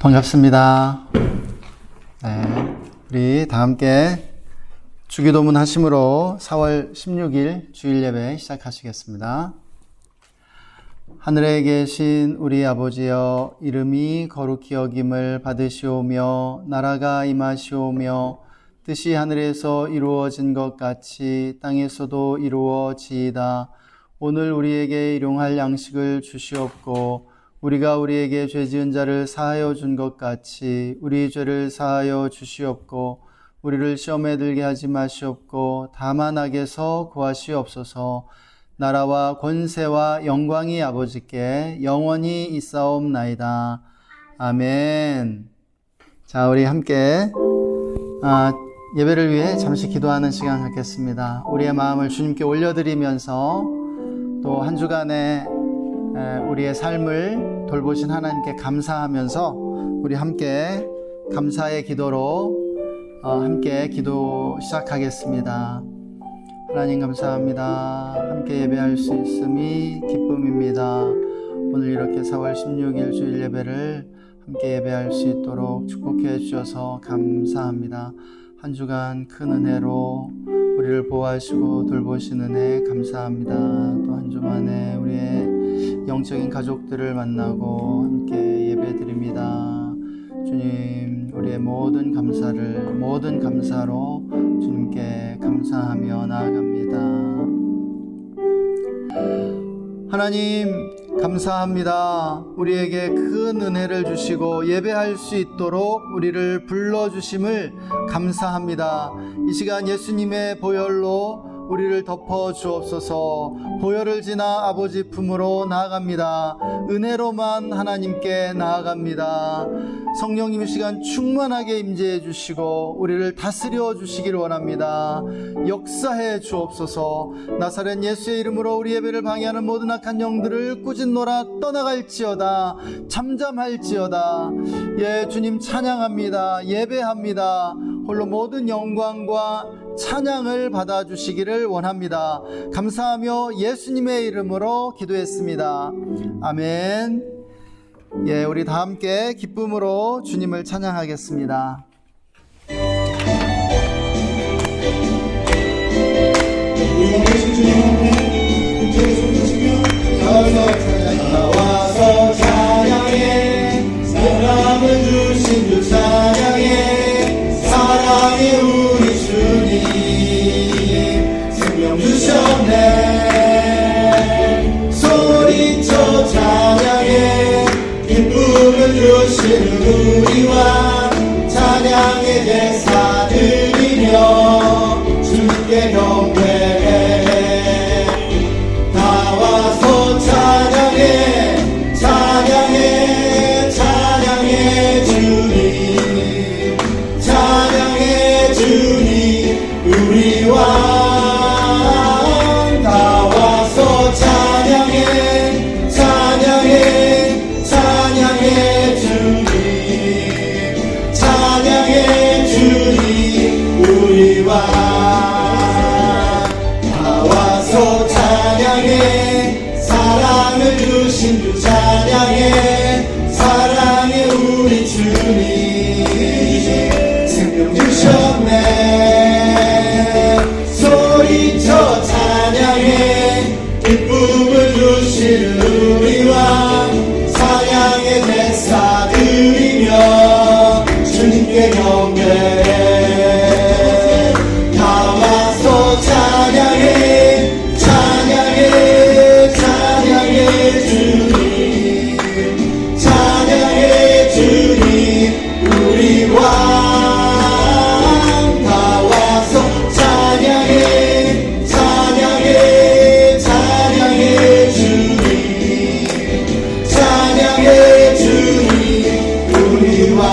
반갑습니다. 네, 우리 다 함께 주기도문 하심으로 4월 16일 주일 예배 시작하시겠습니다. 하늘에 계신 우리 아버지여, 이름이 거룩히 여김을 받으시오며 나라가 임하시오며 뜻이 하늘에서 이루어진 것 같이 땅에서도 이루어지이다. 오늘 우리에게 일용할 양식을 주시옵고 우리가 우리에게 죄 지은 자를 사하여 준 것 같이 우리 죄를 사하여 주시옵고 우리를 시험에 들게 하지 마시옵고 다만 악에서 구하시옵소서. 나라와 권세와 영광이 아버지께 영원히 있사옵나이다. 아멘. 자, 우리 함께 예배를 위해 잠시 기도하는 시간 갖겠습니다. 우리의 마음을 주님께 올려드리면서 또 한 주간의 우리의 삶을 돌보신 하나님께 감사하면서 우리 함께 감사의 기도로 함께 기도 시작하겠습니다. 하나님 감사합니다. 함께 예배할 수 있음이 기쁨입니다. 오늘 이렇게 4월 16일 주일 예배를 함께 예배할 수 있도록 축복해 주셔서 감사합니다. 한 주간 큰 은혜로 우리를 보호하시고 돌보시는 은혜 감사합니다. 또 한 주만에 우리의 영적인 가족들을 만나고 함께 예배드립니다. 주님, 우리의 모든 감사로 주님께 감사하며 나아갑니다. 하나님 감사합니다. 우리에게 큰 은혜를 주시고 예배할 수 있도록 우리를 불러주심을 감사합니다. 이 시간 예수님의 보혈로 우리를 덮어 주옵소서. 보혈을 지나 아버지 품으로 나아갑니다. 은혜로만 하나님께 나아갑니다. 성령님 이 시간 충만하게 임재해 주시고 우리를 다스려 주시기를 원합니다. 역사해 주옵소서. 나사렛 예수의 이름으로 우리 예배를 방해하는 모든 악한 영들을 꾸짖노라 떠나갈지어다. 잠잠할지어다. 예, 주님 찬양합니다. 예배합니다. 홀로 모든 영광과 찬양을 받아주시기를 원합니다. 감사하며 예수님의 이름으로 기도했습니다. 아멘. 예, 우리 다 함께 기쁨으로 주님을 찬양하겠습니다. 우리가 계신 주님 앞에 힘차게 손드시며 나와서 찬양해. 사랑을 주신 주 찬양해. 사랑의 우리 주님 생명 주셨네. 소리쳐 찬양해. 기쁨을 주시는 우리와 찬양의 제사 드리며 주님께 경배해. 나와서 찬양해. 찬양해. 찬양해 주님. 찬양해 주님 우리 왕. 나와서 찬양해. 찬양해. 찬양해 주님. 찬양해 주님 우리 왕. 나와서 찬양해. 사랑을 주신 주 찬양해. 사랑의 우리 주님 생명 주셨네. 소리쳐 찬양해. 기쁨을 주시는 우리 왕. 사냥의 제사 드리며 주님께 경배해. 나와서 찬양해. 찬양해. 찬양해 주님. 찬양해 주님 우리 왕. 나와서 찬양해. 찬양해. 찬양해 주님. 찬양해 주님 우리 왕.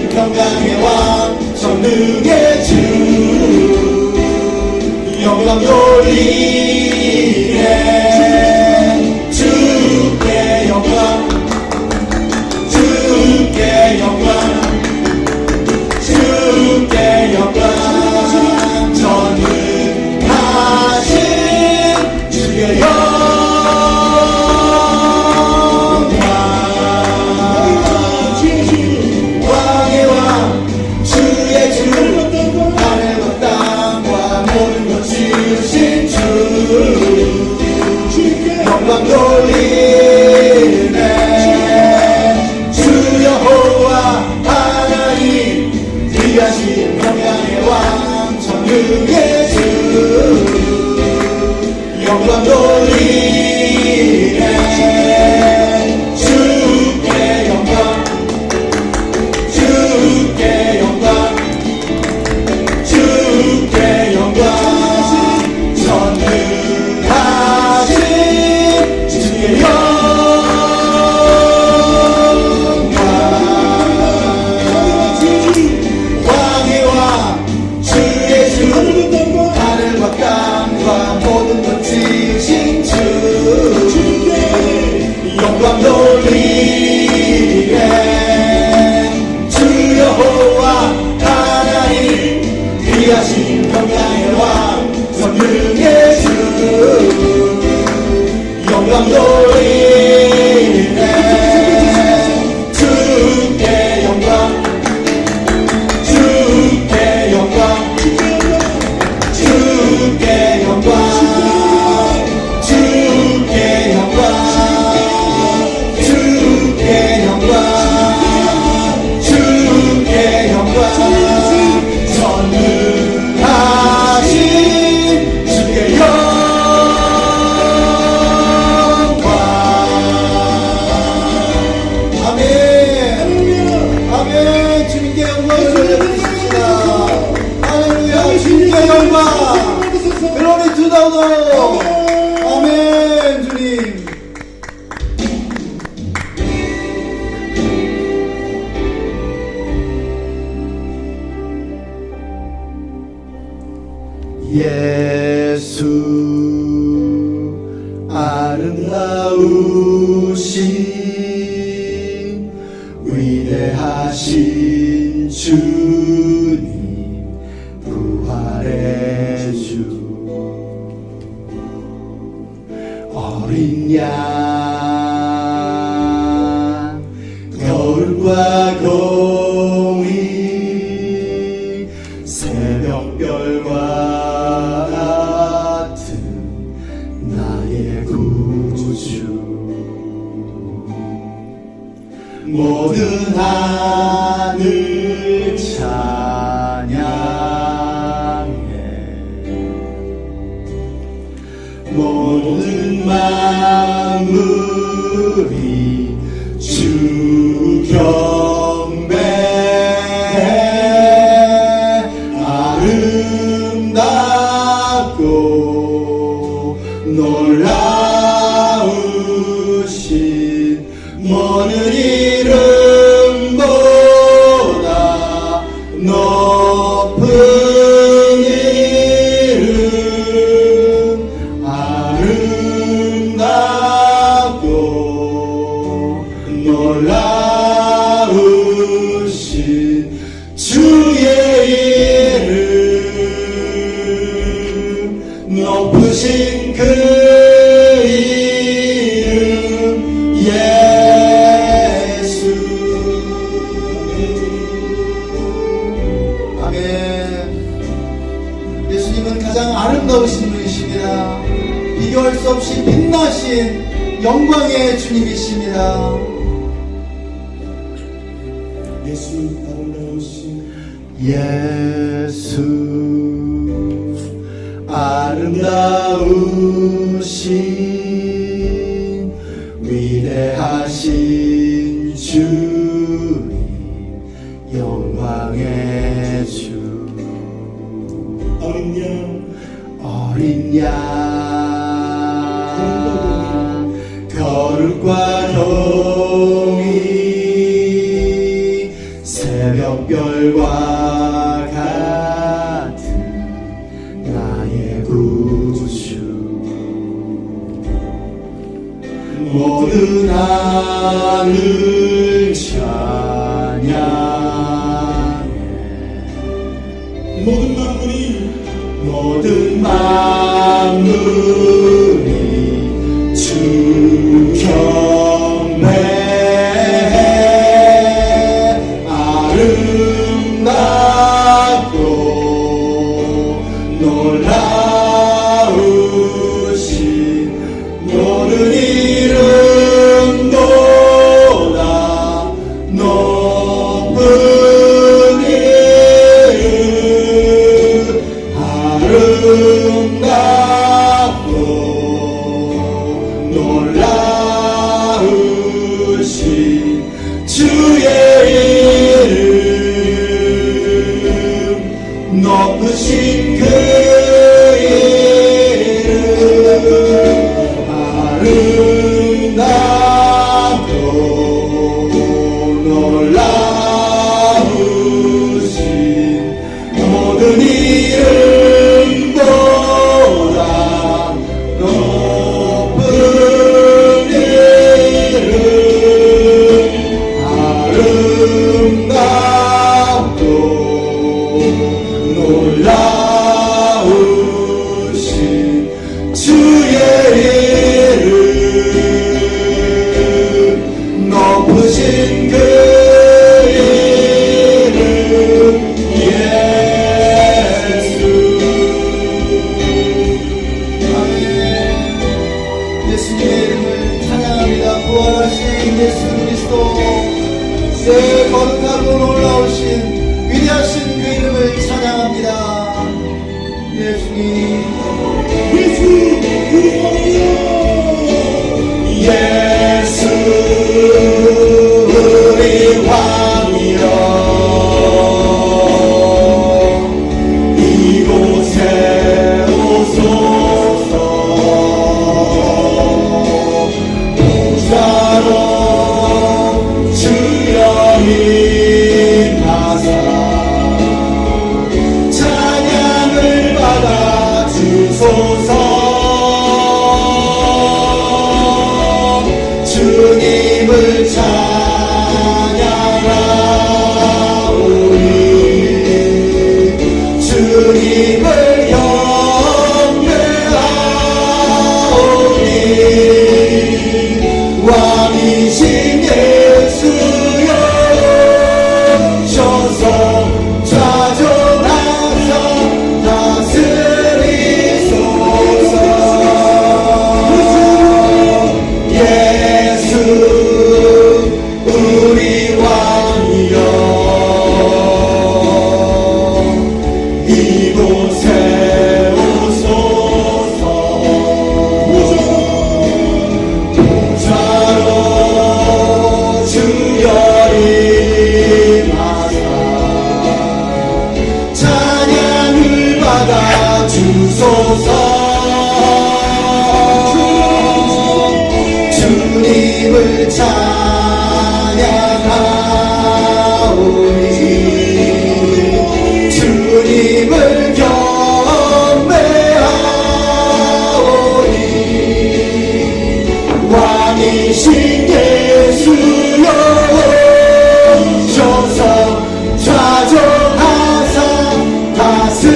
평강의 왕 전능의 주 영광 돌리네 주께 영광 주께 영광 주께 영광 전능하신 주의 왕의 왕 주의 주 하늘과 땅과 모든 것 지으신 주 영광 돌리네 주 여호와 하나님 귀하신 평강의 왕 전능의 주 영광 돌리네 주께 영광 주께 영광 주께 영광 전능하신 주께 왕의 왕 주의 주 하늘과 땅과 모든 것 지으신 주 영광 돌리네 주 여호와 하나님 귀하신 평강의 왕 전능의 주 영광 돌리네 주께 영광 주께 영광 주께 영광 주께 영광 주께 영광 주께 영광 전능하신 주께 영광 아멘 아멘 주님께 영광을 돌려드립니다 할렐루야 주님께 영광 Glory to the Lord. 아멘 주님. 예수 아름다우신 위대하신 주님 부활의 주 어린 양 겨울과 공이 새벽별과 같은 나의 구주 모든 하늘 찬양해 모든 만물이 주 경배해 아름답고 놀라우신 모든 이름보다 높은 이름 아름답고 놀라우신 주의 이름 높으신 그 이름 예수 아멘 예수님은 가장 아름다우신 분이십니다 비교할 수 없이 빛나신 영광의 주님이십니다 예수 아름다우신 위대하신 주님 영광의 주 어린 양 거룩과 동이 새벽 새벽별과 같은 나의 구주 모든 하늘 찬양해 모든 만물이 주 경배해 아름답고 놀라우신 모든 이름보다 높은 이름 아름답고 놀라우신 주의 이름 높으신 그 이름 아름답고 놀라우신 모든 이름보다 높은 이름 아름답고 놀라우신 주의 이름 높으신 그 이름 예수 아멘. 예수님의 이름을 찬양합니다. 부활하신 예수 그리스도 새 거룩하고 놀라우신 위대하신 그 이름을 찬양합니다. 예수님 예수 우리 왕이여 예수 우리 왕이여 이곳에 오소서 보좌로 주여 임하사 찬양을 받아 주소서 주님을 찬양하오니 주님을 경배하오니 왕이신 예수여 오셔서 좌존하사 다스리소서 예수 우리 왕이여 이곳에 오소서 보좌로 주여 임하사 찬양을 받아 주소서 주님을 찬양하오니 주님을 경배하오니 왕이신 예수여 오셔서 좌존하사 다스리소서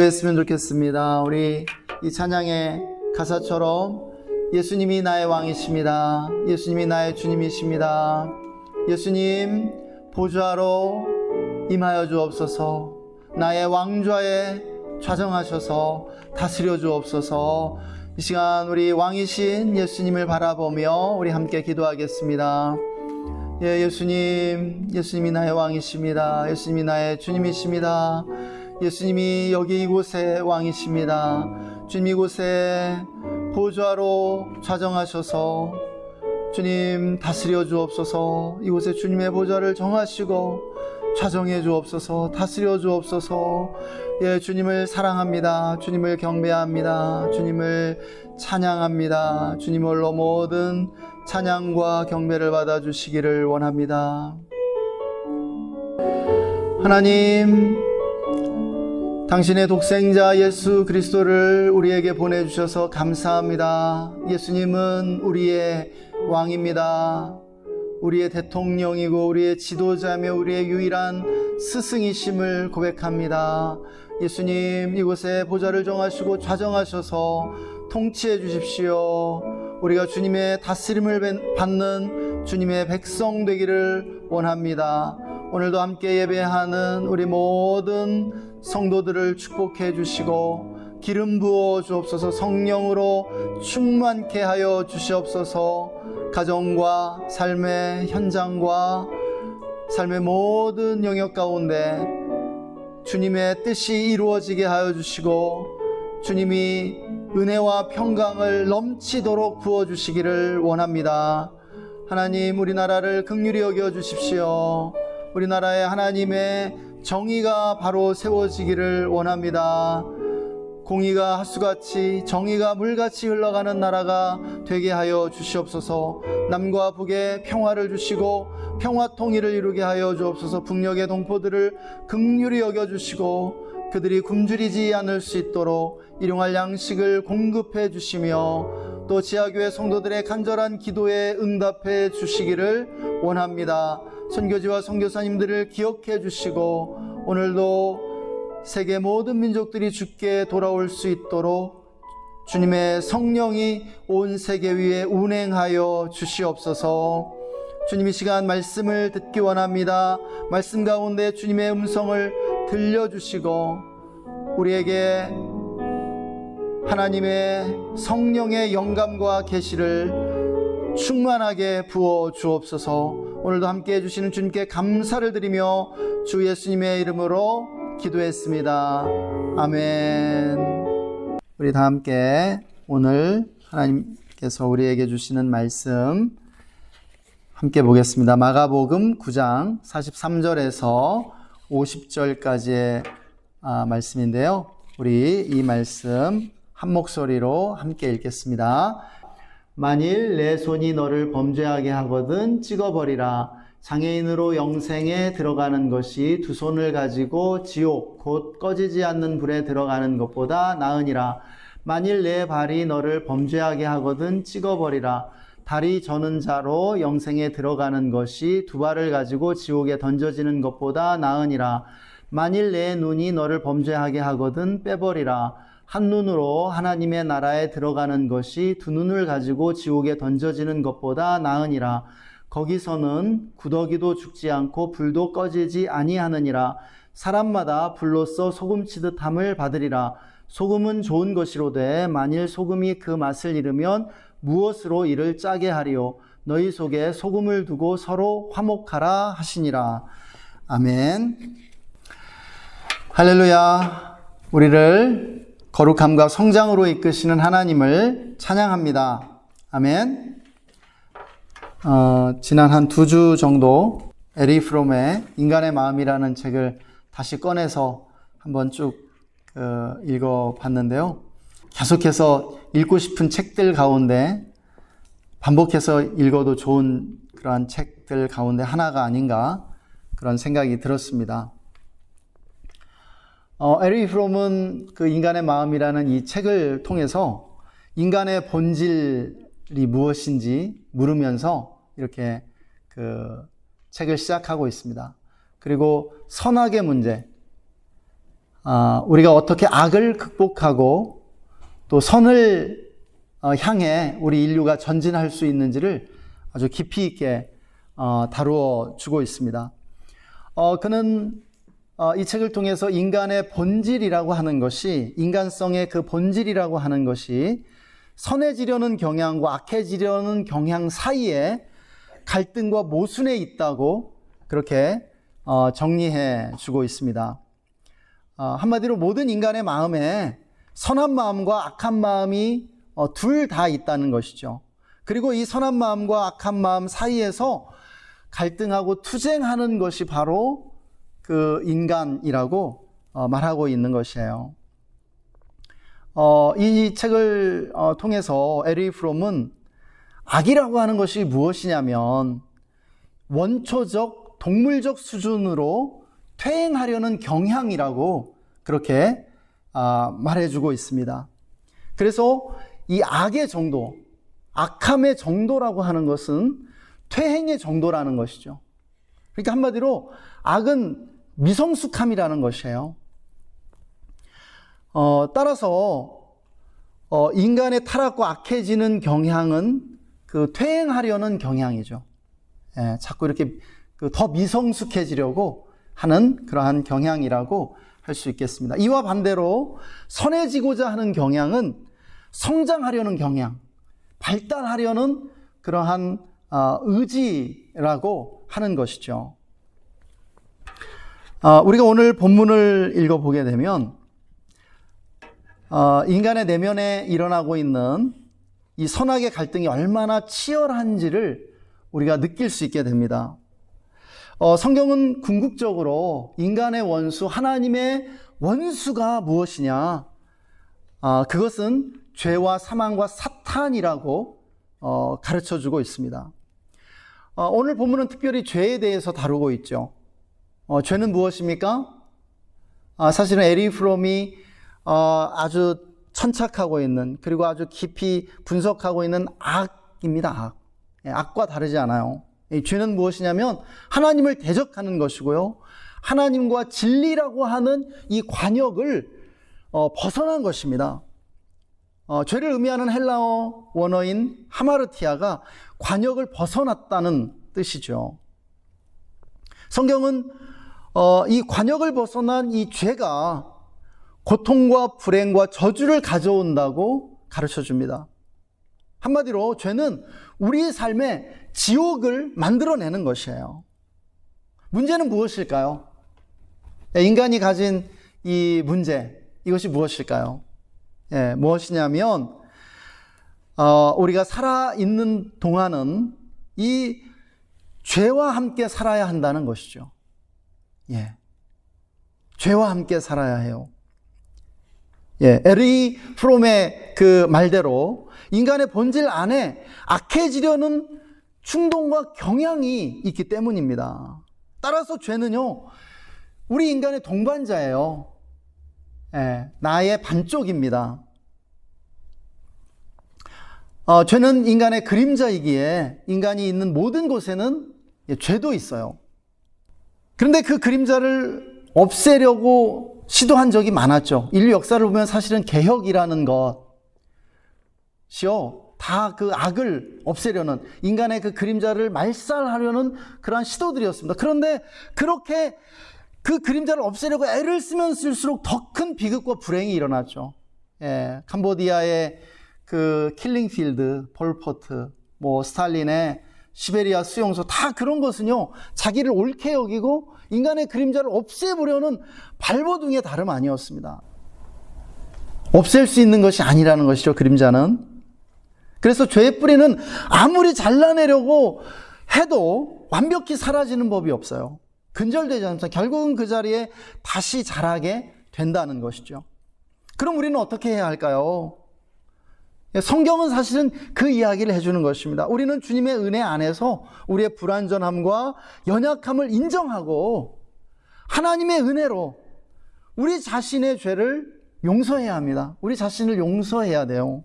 기도했으면 좋겠습니다. 우리 이 찬양의 가사처럼 예수님이 나의 왕이십니다. 예수님이 나의 주님이십니다. 예수님 보좌로 임하여 주옵소서. 나의 왕좌에 좌정하셔서 다스려 주옵소서. 이 시간 우리 왕이신 예수님을 바라보며 우리 함께 기도하겠습니다. 예, 예수님이 나의 왕이십니다. 예수님이 나의 주님이십니다. 예수님이 여기 이곳의 왕이십니다. 주님 이곳에 보좌로 좌정하셔서 주님 다스려 주옵소서. 이곳에 주님의 보좌를 정하시고 좌정해 주옵소서. 다스려 주옵소서. 예, 주님을 사랑합니다. 주님을 경배합니다. 주님을 찬양합니다. 주님 홀로 모든 찬양과 경배를 받아주시기를 원합니다. 하나님, 당신의 독생자 예수 그리스도를 우리에게 보내주셔서 감사합니다. 예수님은 우리의 왕입니다. 우리의 대통령이고 우리의 지도자며 우리의 유일한 스승이심을 고백합니다. 예수님, 이곳에 보좌를 정하시고 좌정하셔서 통치해 주십시오. 우리가 주님의 다스림을 받는 주님의 백성 되기를 원합니다. 오늘도 함께 예배하는 우리 모든 성도들을 축복해 주시고 기름 부어 주옵소서. 성령으로 충만케 하여 주시옵소서. 가정과 삶의 현장과 삶의 모든 영역 가운데 주님의 뜻이 이루어지게 하여 주시고 주님이 은혜와 평강을 넘치도록 부어주시기를 원합니다. 하나님, 우리나라를 긍휼히 여겨 주십시오. 우리나라에 하나님의 정의가 바로 세워지기를 원합니다. 공의가 하수같이 정의가 물같이 흘러가는 나라가 되게 하여 주시옵소서. 남과 북에 평화를 주시고 평화 통일을 이루게 하여 주옵소서. 북녘의 동포들을 긍휼히 여겨주시고 그들이 굶주리지 않을 수 있도록 일용할 양식을 공급해 주시며 또 지하교회 성도들의 간절한 기도에 응답해 주시기를 원합니다. 선교지와 선교사님들을 기억해 주시고 오늘도 세계 모든 민족들이 주께 돌아올 수 있도록 주님의 성령이 온 세계 위에 운행하여 주시옵소서. 주님, 이 시간 말씀을 듣기 원합니다. 말씀 가운데 주님의 음성을 들려주시고 우리에게 하나님의 성령의 영감과 계시를 충만하게 부어 주옵소서. 오늘도 함께해 주시는 주님께 감사를 드리며 주 예수님의 이름으로 기도했습니다. 아멘. 우리 다 함께 오늘 하나님께서 우리에게 주시는 말씀 함께 보겠습니다. 마가복음 9장 43절에서 50절까지의 말씀인데요. 우리 이 말씀 한 목소리로 함께 읽겠습니다. 만일 내 손이 너를 범죄하게 하거든 찍어버리라. 장애인으로 영생에 들어가는 것이 두 손을 가지고 지옥 곧 꺼지지 않는 불에 들어가는 것보다 나으니라. 만일 내 발이 너를 범죄하게 하거든 찍어버리라. 다리 저는 자로 영생에 들어가는 것이 두 발을 가지고 지옥에 던져지는 것보다 나으니라. 만일 내 눈이 너를 범죄하게 하거든 빼버리라. 한 눈으로 하나님의 나라에 들어가는 것이 두 눈을 가지고 지옥에 던져지는 것보다 나으니라. 거기서는 구더기도 죽지 않고 불도 꺼지지 아니하느니라. 사람마다 불로써 소금치듯 함을 받으리라. 소금은 좋은 것이로되 만일 소금이 그 맛을 잃으면 무엇으로 이를 짜게 하리요. 너희 속에 소금을 두고 서로 화목하라 하시니라. 아멘. 할렐루야. 우리를 거룩함과 성장으로 이끄시는 하나님을 찬양합니다. 아멘. 지난 한 2주 정도 에리 프롬의 인간의 마음이라는 책을 다시 꺼내서 한번 쭉 읽어봤는데요. 계속해서 읽고 싶은 책들 가운데 반복해서 읽어도 좋은 그러한 책들 가운데 하나가 아닌가 그런 생각이 들었습니다. 에리 프롬은 그 인간의 마음이라는 이 책을 통해서 인간의 본질이 무엇인지 물으면서 이렇게 그 책을 시작하고 있습니다. 그리고 선악의 문제, 우리가 어떻게 악을 극복하고 또 선을 향해 우리 인류가 전진할 수 있는지를 아주 깊이 있게 다루어 주고 있습니다. 그는 이 책을 통해서 인간의 본질이라고 하는 것이, 인간성의 그 본질이라고 하는 것이 선해지려는 경향과 악해지려는 경향 사이에 갈등과 모순에 있다고 그렇게 정리해 주고 있습니다. 한마디로 모든 인간의 마음에 선한 마음과 악한 마음이 둘 다 있다는 것이죠. 그리고 이 선한 마음과 악한 마음 사이에서 갈등하고 투쟁하는 것이 바로 그 인간이라고 말하고 있는 것이에요. 이 책을 통해서 에리 프롬은 악이라고 하는 것이 무엇이냐면 원초적 동물적 수준으로 퇴행하려는 경향이라고 그렇게 말해주고 있습니다. 그래서 이 악의 정도, 악함의 정도라고 하는 것은 퇴행의 정도라는 것이죠. 그러니까 한마디로 악은 미성숙함이라는 것이에요. 따라서 인간의 타락과 악해지는 경향은 그 퇴행하려는 경향이죠. 자꾸 이렇게 더 미성숙해지려고 하는 그러한 경향이라고 할 수 있겠습니다. 이와 반대로 선해지고자 하는 경향은 성장하려는 경향, 발달하려는 그러한 의지라고 하는 것이죠. 우리가 오늘 본문을 읽어보게 되면 인간의 내면에 일어나고 있는 이 선악의 갈등이 얼마나 치열한지를 우리가 느낄 수 있게 됩니다. 성경은 궁극적으로 인간의 원수, 하나님의 원수가 무엇이냐? 그것은 죄와 사망과 사탄이라고 가르쳐주고 있습니다. 오늘 본문은 특별히 죄에 대해서 다루고 있죠. 죄는 무엇입니까? 사실은 에리 프롬이 아주 천착하고 있는, 그리고 아주 깊이 분석하고 있는 악입니다. 악. 악과 다르지 않아요. 이 죄는 무엇이냐면 하나님을 대적하는 것이고요, 하나님과 진리라고 하는 이 관역을 벗어난 것입니다. 죄를 의미하는 헬라어 원어인 하마르티아가 관역을 벗어났다는 뜻이죠. 성경은 이 관역을 벗어난 이 죄가 고통과 불행과 저주를 가져온다고 가르쳐 줍니다. 한마디로 죄는 우리의 삶에 지옥을 만들어내는 것이에요. 문제는 무엇일까요? 인간이 가진 이 문제, 이것이 무엇일까요? 무엇이냐면 우리가 살아있는 동안은 이 죄와 함께 살아야 한다는 것이죠. 죄와 함께 살아야 해요. 에리 프롬의 그 말대로 인간의 본질 안에 악해지려는 충동과 경향이 있기 때문입니다. 따라서 죄는요, 우리 인간의 동반자예요. 나의 반쪽입니다. 죄는 인간의 그림자이기에 인간이 있는 모든 곳에는 죄도 있어요. 그런데 그 그림자를 없애려고 시도한 적이 많았죠. 인류 역사를 보면 사실은 개혁이라는 것이요, 다 그 악을 없애려는, 인간의 그 그림자를 말살하려는 그러한 시도들이었습니다. 그런데 그렇게 그 그림자를 없애려고 애를 쓰면 쓸수록 더 큰 비극과 불행이 일어났죠. 캄보디아의 그 킬링필드, 폴포트, 스탈린의 시베리아 수용소, 다 그런 것은요, 자기를 옳게 여기고 인간의 그림자를 없애보려는 발버둥의 다름 아니었습니다. 없앨 수 있는 것이 아니라는 것이죠, 그림자는. 그래서 죄의 뿌리는 아무리 잘라내려고 해도 완벽히 사라지는 법이 없어요. 근절되지 않습니다. 결국은 그 자리에 다시 자라게 된다는 것이죠. 그럼 우리는 어떻게 해야 할까요? 성경은 사실은 그 이야기를 해주는 것입니다. 우리는 주님의 은혜 안에서 우리의 불완전함과 연약함을 인정하고 하나님의 은혜로 우리 자신의 죄를 용서해야 합니다. 우리 자신을 용서해야 돼요.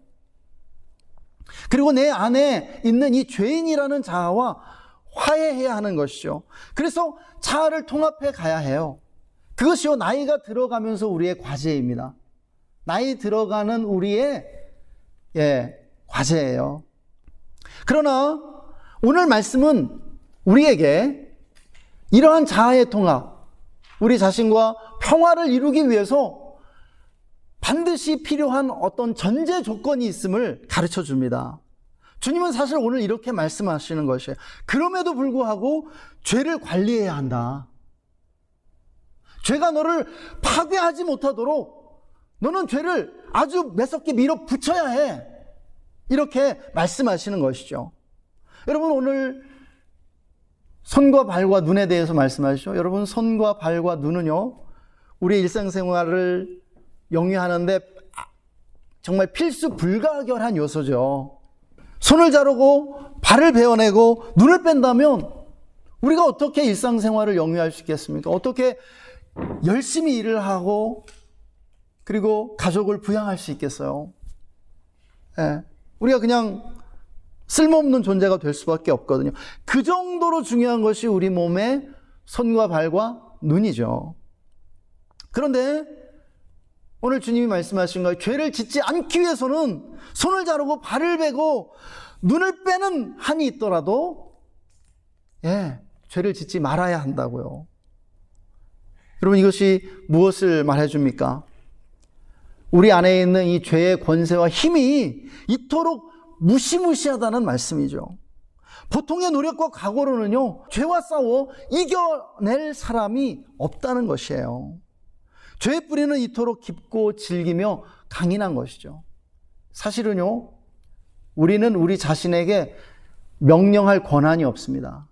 그리고 내 안에 있는 이 죄인이라는 자아와 화해해야 하는 것이죠. 그래서 자아를 통합해 가야 해요. 그것이요, 나이가 들어가면서 우리의 과제입니다. 나이 들어가는 우리의 과제예요. 그러나 오늘 말씀은 우리에게 이러한 자아의 통합, 우리 자신과 평화를 이루기 위해서 반드시 필요한 어떤 전제 조건이 있음을 가르쳐 줍니다. 주님은 사실 오늘 이렇게 말씀하시는 것이에요. 그럼에도 불구하고 죄를 관리해야 한다. 죄가 너를 파괴하지 못하도록 너는 죄를 아주 매섭게 밀어붙여야 해. 이렇게 말씀하시는 것이죠. 여러분, 오늘 손과 발과 눈에 대해서 말씀하시죠. 여러분, 손과 발과 눈은요, 우리의 일상생활을 영위하는데 정말 필수 불가결한 요소죠. 손을 자르고 발을 베어내고 눈을 뺀다면 우리가 어떻게 일상생활을 영위할 수 있겠습니까? 어떻게 열심히 일을 하고 그리고 가족을 부양할 수 있겠어요? 우리가 그냥 쓸모없는 존재가 될 수밖에 없거든요. 그 정도로 중요한 것이 우리 몸의 손과 발과 눈이죠. 그런데 오늘 주님이 말씀하신 거예요. 죄를 짓지 않기 위해서는 손을 자르고 발을 베고 눈을 빼는 한이 있더라도 죄를 짓지 말아야 한다고요. 여러분, 이것이 무엇을 말해줍니까? 우리 안에 있는 이 죄의 권세와 힘이 이토록 무시무시하다는 말씀이죠. 보통의 노력과 각오로는요, 죄와 싸워 이겨낼 사람이 없다는 것이에요. 죄의 뿌리는 이토록 깊고 질기며 강인한 것이죠. 사실은요, 우리는 우리 자신에게 명령할 권한이 없습니다.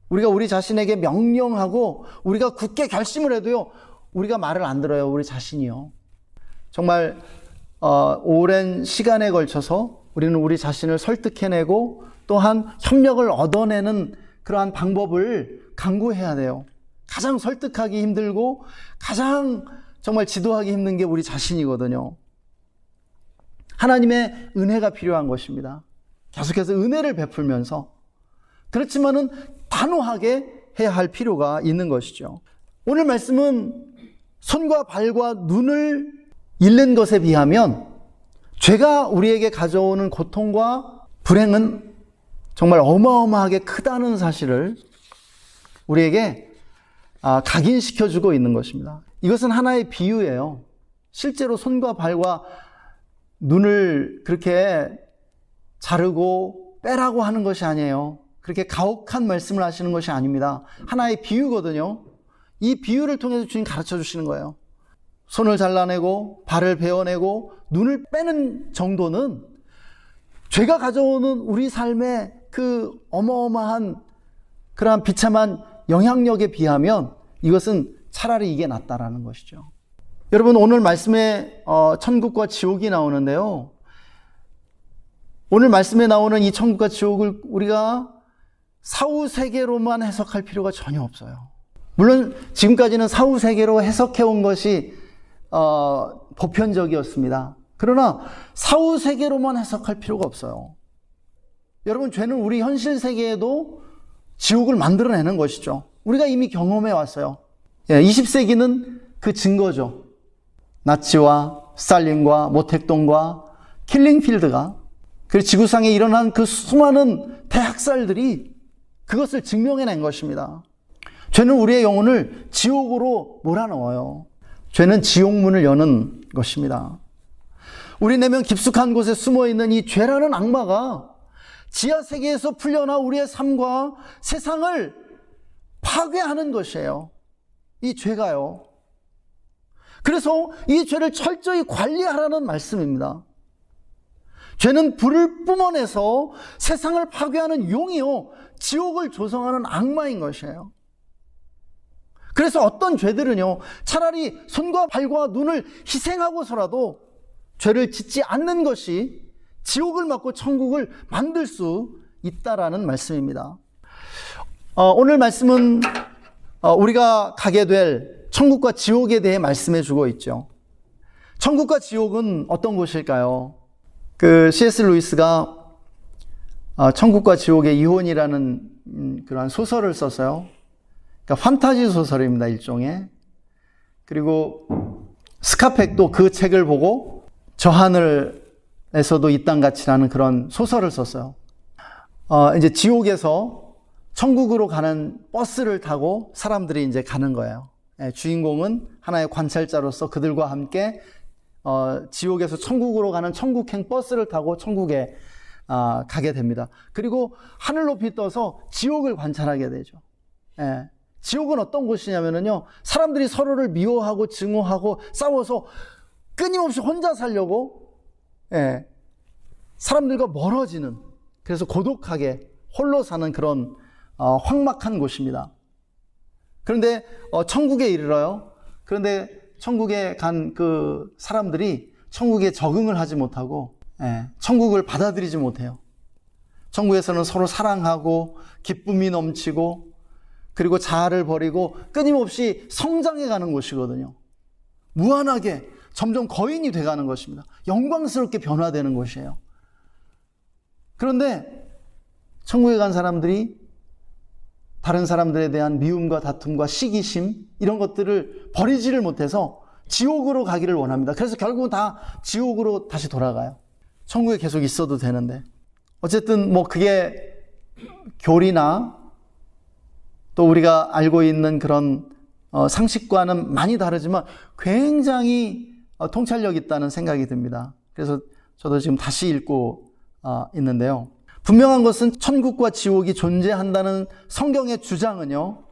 우리가 우리 자신에게 명령하고 우리가 굳게 결심을 해도요, 우리가 말을 안 들어요. 우리 자신이요. 정말 오랜 시간에 걸쳐서 우리는 우리 자신을 설득해내고 또한 협력을 얻어내는 그러한 방법을 강구해야 돼요. 가장 설득하기 힘들고 가장 정말 지도하기 힘든 게 우리 자신이거든요. 하나님의 은혜가 필요한 것입니다. 계속해서 은혜를 베풀면서, 그렇지만은 단호하게 해야 할 필요가 있는 것이죠. 오늘 말씀은 손과 발과 눈을 잃는 것에 비하면 죄가 우리에게 가져오는 고통과 불행은 정말 어마어마하게 크다는 사실을 우리에게 각인시켜주고 있는 것입니다. 이것은 하나의 비유예요. 실제로 손과 발과 눈을 그렇게 자르고 빼라고 하는 것이 아니에요. 그렇게 가혹한 말씀을 하시는 것이 아닙니다. 하나의 비유거든요. 이 비유를 통해서 주님 가르쳐 주시는 거예요. 손을 잘라내고 발을 베어내고 눈을 빼는 정도는 죄가 가져오는 우리 삶의 그 어마어마한 그러한 비참한 영향력에 비하면 이것은 차라리 이게 낫다라는 것이죠. 여러분, 오늘 말씀에 천국과 지옥이 나오는데요. 오늘 말씀에 나오는 이 천국과 지옥을 우리가 사후세계로만 해석할 필요가 전혀 없어요. 물론 지금까지는 사후세계로 해석해온 것이 보편적이었습니다. 그러나 사후세계로만 해석할 필요가 없어요. 여러분, 죄는 우리 현실 세계에도 지옥을 만들어내는 것이죠. 우리가 이미 경험해 왔어요. 20세기는 그 증거죠. 나치와 스탈린과 모택동과 킬링필드가, 그리고 지구상에 일어난 그 수많은 대학살들이 그것을 증명해낸 것입니다. 죄는 우리의 영혼을 지옥으로 몰아넣어요. 죄는 지옥문을 여는 것입니다. 우리 내면 깊숙한 곳에 숨어있는 이 죄라는 악마가 지하세계에서 풀려나 우리의 삶과 세상을 파괴하는 것이에요. 이 죄가요. 그래서 이 죄를 철저히 관리하라는 말씀입니다. 죄는 불을 뿜어내서 세상을 파괴하는 용이요, 지옥을 조성하는 악마인 것이에요. 그래서 어떤 죄들은요, 차라리 손과 발과 눈을 희생하고서라도 죄를 짓지 않는 것이 지옥을 막고 천국을 만들 수 있다라는 말씀입니다. 오늘 말씀은 우리가 가게 될 천국과 지옥에 대해 말씀해 주고 있죠. 천국과 지옥은 어떤 곳일까요? C.S. 루이스가 천국과 지옥의 이혼이라는 그러한 소설을 썼어요. 그러니까 판타지 소설입니다, 일종의. 그리고 스카펙도 그 책을 보고 저 하늘에서도 이 땅같이라는 그런 소설을 썼어요. 이제 지옥에서 천국으로 가는 버스를 타고 사람들이 이제 가는 거예요. 주인공은 하나의 관찰자로서 그들과 함께 지옥에서 천국으로 가는 천국행 버스를 타고 천국에 가게 됩니다. 그리고 하늘 높이 떠서 지옥을 관찰하게 되죠. 지옥은 어떤 곳이냐면요, 사람들이 서로를 미워하고 증오하고 싸워서 끊임없이 혼자 살려고 사람들과 멀어지는, 그래서 고독하게 홀로 사는 그런 황막한 곳입니다. 그런데 천국에 이르러요. 그런데 천국에 간 그 사람들이 천국에 적응을 하지 못하고 천국을 받아들이지 못해요. 천국에서는 서로 사랑하고 기쁨이 넘치고 그리고 자아를 버리고 끊임없이 성장해 가는 곳이거든요. 무한하게 점점 거인이 돼가는 것입니다. 영광스럽게 변화되는 곳이에요. 그런데 천국에 간 사람들이 다른 사람들에 대한 미움과 다툼과 시기심 이런 것들을 버리지를 못해서 지옥으로 가기를 원합니다. 그래서 결국은 다 지옥으로 다시 돌아가요. 천국에 계속 있어도 되는데. 어쨌든 뭐 그게 교리나 또 우리가 알고 있는 그런 상식과는 많이 다르지만 굉장히 통찰력 있다는 생각이 듭니다. 그래서 저도 지금 다시 읽고 있는데요. 분명한 것은 천국과 지옥이 존재한다는 성경의 주장은요,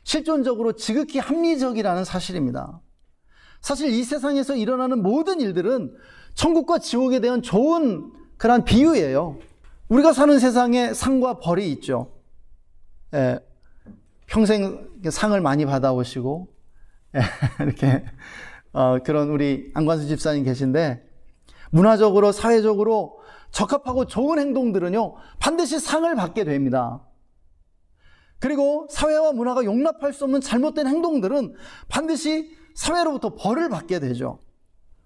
실존적으로 지극히 합리적이라는 사실입니다. 사실 이 세상에서 일어나는 모든 일들은 천국과 지옥에 대한 좋은 그런 비유예요. 우리가 사는 세상에 상과 벌이 있죠. 평생 상을 많이 받아오시고 이렇게 그런 우리 안관수 집사님 계신데, 문화적으로 사회적으로 적합하고 좋은 행동들은요 반드시 상을 받게 됩니다. 그리고 사회와 문화가 용납할 수 없는 잘못된 행동들은 반드시 사회로부터 벌을 받게 되죠.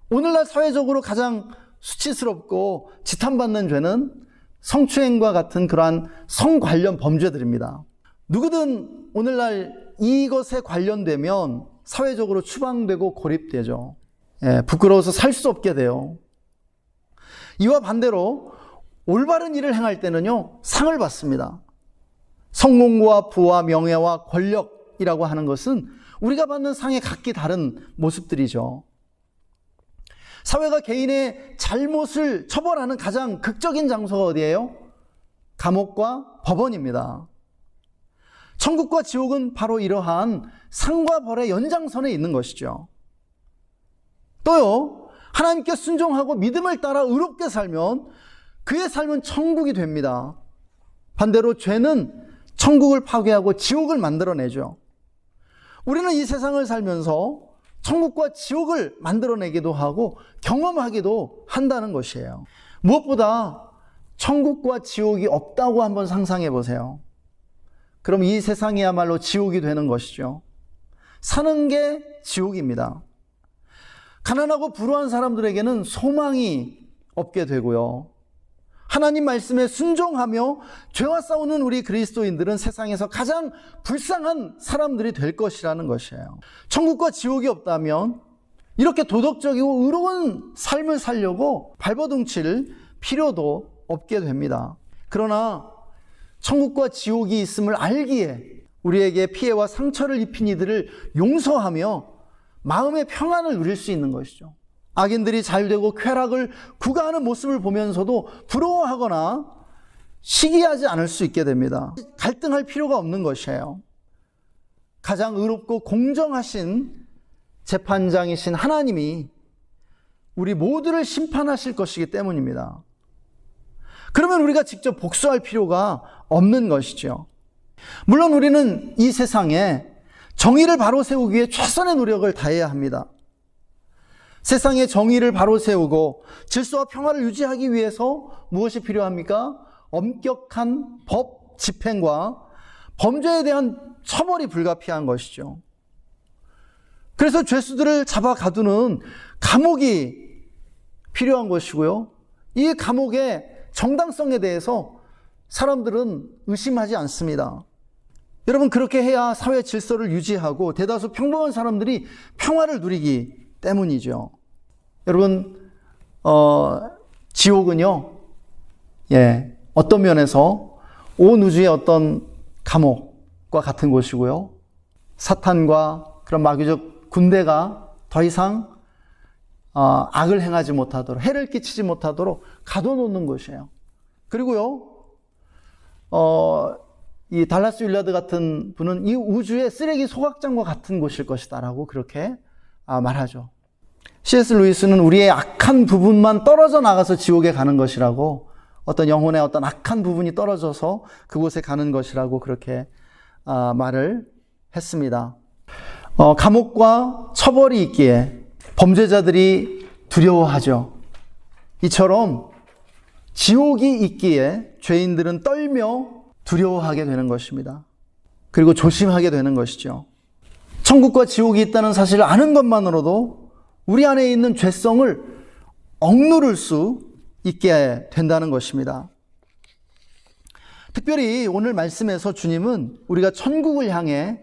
오늘날 사회적으로 가장 수치스럽고 지탄받는 죄는 성추행과 같은 그러한 성 관련 범죄들입니다. 누구든 오늘날 이것에 관련되면 사회적으로 추방되고 고립되죠. 부끄러워서 살 수 없게 돼요. 이와 반대로 올바른 일을 행할 때는요 상을 받습니다. 성공과 부와 명예와 권력이라고 하는 것은 우리가 받는 상의 각기 다른 모습들이죠. 사회가 개인의 잘못을 처벌하는 가장 극적인 장소가 어디예요? 감옥과 법원입니다. 천국과 지옥은 바로 이러한 상과 벌의 연장선에 있는 것이죠. 또요, 하나님께 순종하고 믿음을 따라 의롭게 살면 그의 삶은 천국이 됩니다. 반대로 죄는 천국을 파괴하고 지옥을 만들어내죠. 우리는 이 세상을 살면서 천국과 지옥을 만들어내기도 하고 경험하기도 한다는 것이에요. 무엇보다 천국과 지옥이 없다고 한번 상상해 보세요. 그럼 이 세상이야말로 지옥이 되는 것이죠. 사는 게 지옥입니다. 가난하고 불우한 사람들에게는 소망이 없게 되고요. 하나님 말씀에 순종하며 죄와 싸우는 우리 그리스도인들은 세상에서 가장 불쌍한 사람들이 될 것이라는 것이에요. 천국과 지옥이 없다면 이렇게 도덕적이고 의로운 삶을 살려고 발버둥칠 필요도 없게 됩니다. 그러나 천국과 지옥이 있음을 알기에 우리에게 피해와 상처를 입힌 이들을 용서하며 마음의 평안을 누릴 수 있는 것이죠. 악인들이 잘되고 쾌락을 구가하는 모습을 보면서도 부러워하거나 시기하지 않을 수 있게 됩니다. 갈등할 필요가 없는 것이에요. 가장 의롭고 공정하신 재판장이신 하나님이 우리 모두를 심판하실 것이기 때문입니다. 그러면 우리가 직접 복수할 필요가 없는 것이죠. 물론 우리는 이 세상에 정의를 바로 세우기 위해 최선의 노력을 다해야 합니다. 세상에 정의를 바로 세우고 질서와 평화를 유지하기 위해서 무엇이 필요합니까? 엄격한 법 집행과 범죄에 대한 처벌이 불가피한 것이죠. 그래서 죄수들을 잡아 가두는 감옥이 필요한 것이고요. 이 감옥의 정당성에 대해서 사람들은 의심하지 않습니다. 여러분, 그렇게 해야 사회 질서를 유지하고 대다수 평범한 사람들이 평화를 누리기 때문이죠. 여러분, 지옥은요, 어떤 면에서 온 우주의 어떤 감옥과 같은 곳이고요. 사탄과 그런 마귀적 군대가 더 이상 악을 행하지 못하도록, 해를 끼치지 못하도록 가둬놓는 곳이에요. 그리고요, 이 달라스 윌라드 같은 분은 이 우주의 쓰레기 소각장과 같은 곳일 것이다라고 그렇게 말하죠. C.S. 루이스는 우리의 악한 부분만 떨어져 나가서 지옥에 가는 것이라고, 어떤 영혼의 어떤 악한 부분이 떨어져서 그곳에 가는 것이라고 그렇게 말을 했습니다. 감옥과 처벌이 있기에 범죄자들이 두려워하죠. 이처럼 지옥이 있기에 죄인들은 떨며 두려워하게 되는 것입니다. 그리고 조심하게 되는 것이죠. 천국과 지옥이 있다는 사실을 아는 것만으로도 우리 안에 있는 죄성을 억누를 수 있게 된다는 것입니다. 특별히 오늘 말씀에서 주님은 우리가 천국을 향해,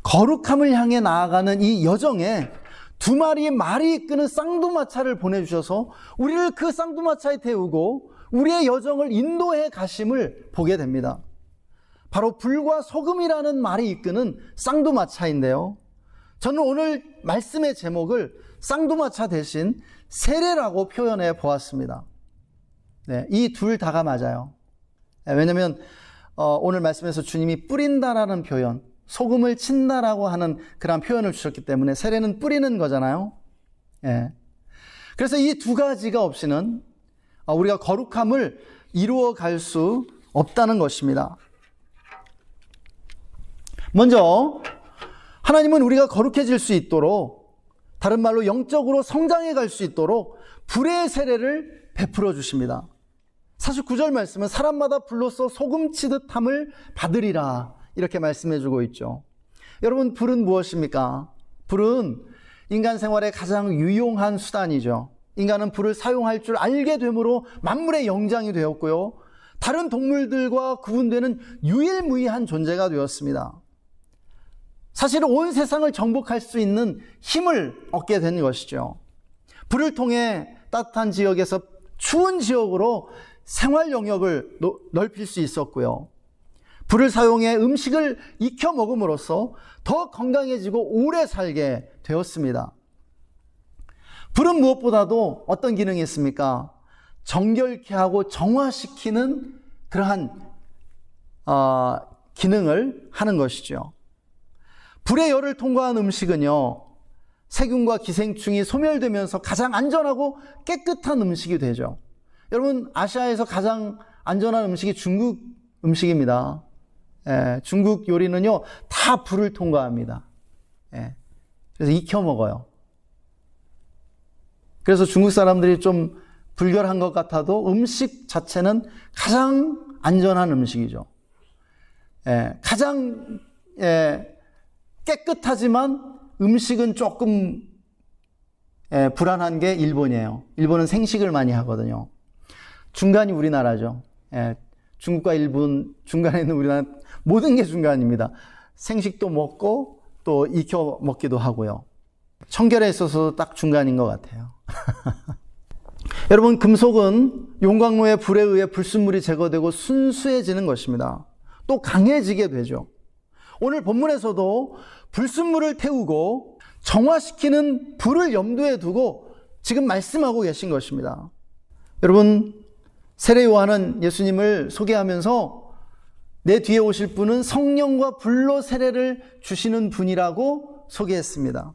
거룩함을 향해 나아가는 이 여정에 두 마리의 말이 이끄는 쌍두마차를 보내주셔서 우리를 그 쌍두마차에 태우고 우리의 여정을 인도해 가심을 보게 됩니다. 바로 불과 소금이라는 말이 이끄는 쌍두마차인데요, 저는 오늘 말씀의 제목을 쌍두마차 대신 세례라고 표현해 보았습니다. 이 둘 다가 맞아요. 왜냐하면 오늘 말씀에서 주님이 뿌린다라는 표현, 소금을 친다라고 하는 그런 표현을 주셨기 때문에 세례는 뿌리는 거잖아요. 그래서 이 두 가지가 없이는 우리가 거룩함을 이루어 갈 수 없다는 것입니다. 먼저 하나님은 우리가 거룩해질 수 있도록, 다른 말로 영적으로 성장해 갈 수 있도록 불의 세례를 베풀어 주십니다. 49절 말씀은 사람마다 불로써 소금치듯 함을 받으리라, 이렇게 말씀해 주고 있죠. 여러분, 불은 무엇입니까? 불은 인간 생활의 가장 유용한 수단이죠. 인간은 불을 사용할 줄 알게 되므로 만물의 영장이 되었고요, 다른 동물들과 구분되는 유일무이한 존재가 되었습니다. 사실 온 세상을 정복할 수 있는 힘을 얻게 된 것이죠. 불을 통해 따뜻한 지역에서 추운 지역으로 생활 영역을 넓힐 수 있었고요, 불을 사용해 음식을 익혀 먹음으로써 더 건강해지고 오래 살게 되었습니다. 불은 무엇보다도 어떤 기능이 있습니까? 정결케 하고 정화시키는 그러한 기능을 하는 것이죠. 불의 열을 통과한 음식은요, 세균과 기생충이 소멸되면서 가장 안전하고 깨끗한 음식이 되죠. 여러분, 아시아에서 가장 안전한 음식이 중국 음식입니다. 중국 요리는요, 다 불을 통과합니다. 그래서 익혀 먹어요. 그래서 중국 사람들이 좀 불결한 것 같아도 음식 자체는 가장 안전한 음식이죠. 가장 깨끗하지만 음식은 조금 불안한 게 일본이에요. 일본은 생식을 많이 하거든요. 중간이 우리나라죠. 중국과 일본 중간에 있는 우리나라 모든 게 중간입니다. 생식도 먹고 또 익혀 먹기도 하고요. 청결에 있어서 딱 중간인 것 같아요. 여러분, 금속은 용광로의 불에 의해 불순물이 제거되고 순수해지는 것입니다. 또 강해지게 되죠. 오늘 본문에서도 불순물을 태우고 정화시키는 불을 염두에 두고 지금 말씀하고 계신 것입니다. 여러분, 세례 요한은 예수님을 소개하면서 내 뒤에 오실 분은 성령과 불로 세례를 주시는 분이라고 소개했습니다.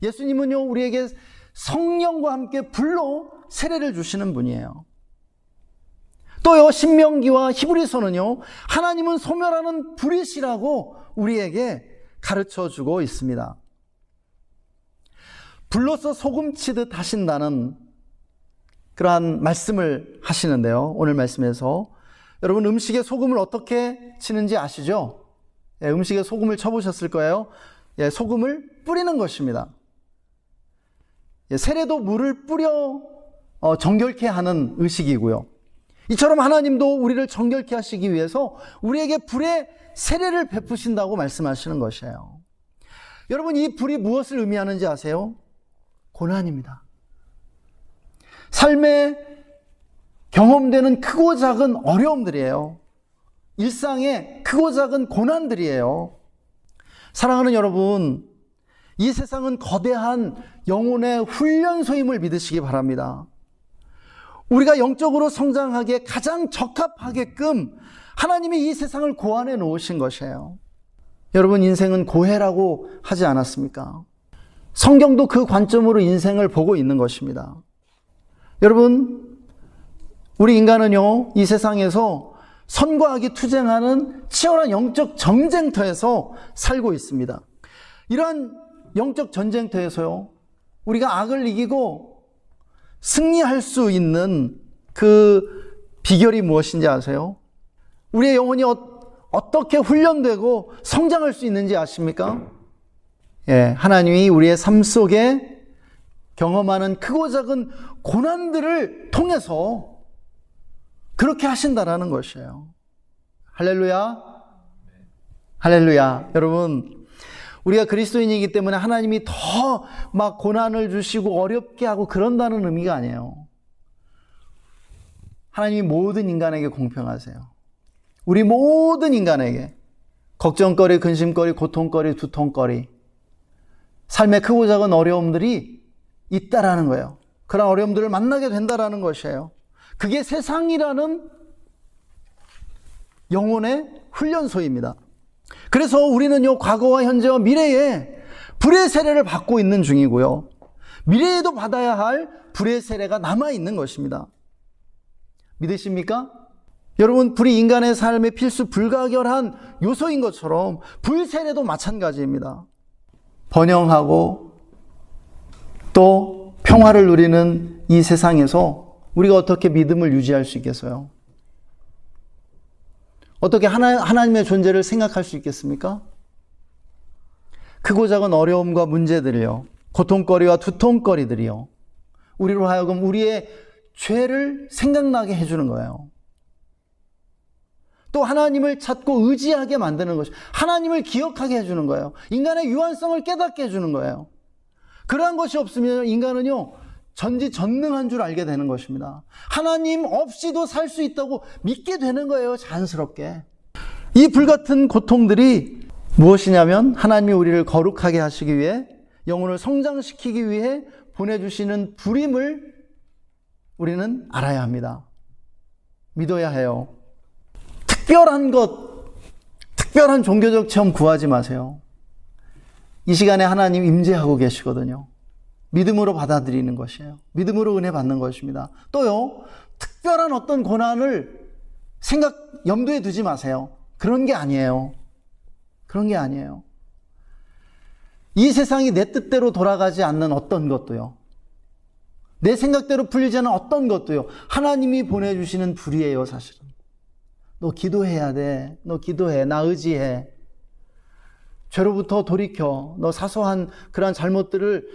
예수님은요, 우리에게 성령과 함께 불로 세례를 주시는 분이에요. 또요, 신명기와 히브리서는요, 하나님은 소멸하는 불이시라고 우리에게 가르쳐 주고 있습니다. 불로서 소금치듯 하신다는 그러한 말씀을 하시는데요, 오늘 말씀에서 여러분, 음식에 소금을 어떻게 치는지 아시죠? 음식에 소금을 쳐보셨을 거예요. 소금을 뿌리는 것입니다. 세례도 물을 뿌려 정결케 하는 의식이고요, 이처럼 하나님도 우리를 정결케 하시기 위해서 우리에게 불의 세례를 베푸신다고 말씀하시는 것이에요. 여러분, 이 불이 무엇을 의미하는지 아세요? 고난입니다. 삶에 경험되는 크고 작은 어려움들이에요. 일상의 크고 작은 고난들이에요. 사랑하는 여러분, 이 세상은 거대한 영혼의 훈련소임을 믿으시기 바랍니다. 우리가 영적으로 성장하기에 가장 적합하게끔 하나님이 이 세상을 고안해 놓으신 것이에요. 여러분, 인생은 고해라고 하지 않았습니까? 성경도 그 관점으로 인생을 보고 있는 것입니다. 여러분, 우리 인간은요, 이 세상에서 선과 악이 투쟁하는 치열한 영적 전쟁터에서 살고 있습니다. 이러한 영적 전쟁터에서요, 우리가 악을 이기고 승리할 수 있는 그 비결이 무엇인지 아세요? 우리의 영혼이 어떻게 훈련되고 성장할 수 있는지 아십니까? 예, 하나님이 우리의 삶 속에 경험하는 크고 작은 고난들을 통해서 그렇게 하신다라는 것이에요. 할렐루야. 할렐루야. 여러분, 우리가 그리스도인이기 때문에 하나님이 더 막 고난을 주시고 어렵게 하고 그런다는 의미가 아니에요. 하나님이 모든 인간에게 공평하세요. 우리 모든 인간에게 걱정거리, 근심거리, 고통거리, 두통거리, 삶의 크고 작은 어려움들이 있다라는 거예요. 그런 어려움들을 만나게 된다라는 것이에요. 그게 세상이라는 영혼의 훈련소입니다. 그래서 우리는요, 과거와 현재와 미래에 불의 세례를 받고 있는 중이고요, 미래에도 받아야 할 불의 세례가 남아있는 것입니다. 믿으십니까? 여러분, 불이 인간의 삶의 필수 불가결한 요소인 것처럼 불세례도 마찬가지입니다. 번영하고 또 평화를 누리는 이 세상에서 우리가 어떻게 믿음을 유지할 수 있겠어요? 어떻게 하나님의 존재를 생각할 수 있겠습니까? 크고 작은 어려움과 문제들이요, 고통거리와 두통거리들이요, 우리로 하여금 우리의 죄를 생각나게 해주는 거예요. 또 하나님을 찾고 의지하게 만드는 것이, 하나님을 기억하게 해주는 거예요. 인간의 유한성을 깨닫게 해주는 거예요. 그러한 것이 없으면 인간은요, 전지전능한 줄 알게 되는 것입니다. 하나님 없이도 살 수 있다고 믿게 되는 거예요, 자연스럽게. 이 불같은 고통들이 무엇이냐면 하나님이 우리를 거룩하게 하시기 위해, 영혼을 성장시키기 위해 보내주시는 불임을 우리는 알아야 합니다. 믿어야 해요. 특별한 것, 특별한 종교적 체험 구하지 마세요. 이 시간에 하나님 임재하고 계시거든요. 믿음으로 받아들이는 것이에요. 믿음으로 은혜 받는 것입니다. 또요, 특별한 어떤 고난을 염두에 두지 마세요. 그런 게 아니에요. 그런 게 아니에요. 이 세상이 내 뜻대로 돌아가지 않는 어떤 것도요, 내 생각대로 풀리지 않는 어떤 것도요, 하나님이 보내주시는 불이에요, 사실은. 너 기도해야 돼. 너 기도해. 나 의지해. 죄로부터 돌이켜. 너 사소한 그러한 잘못들을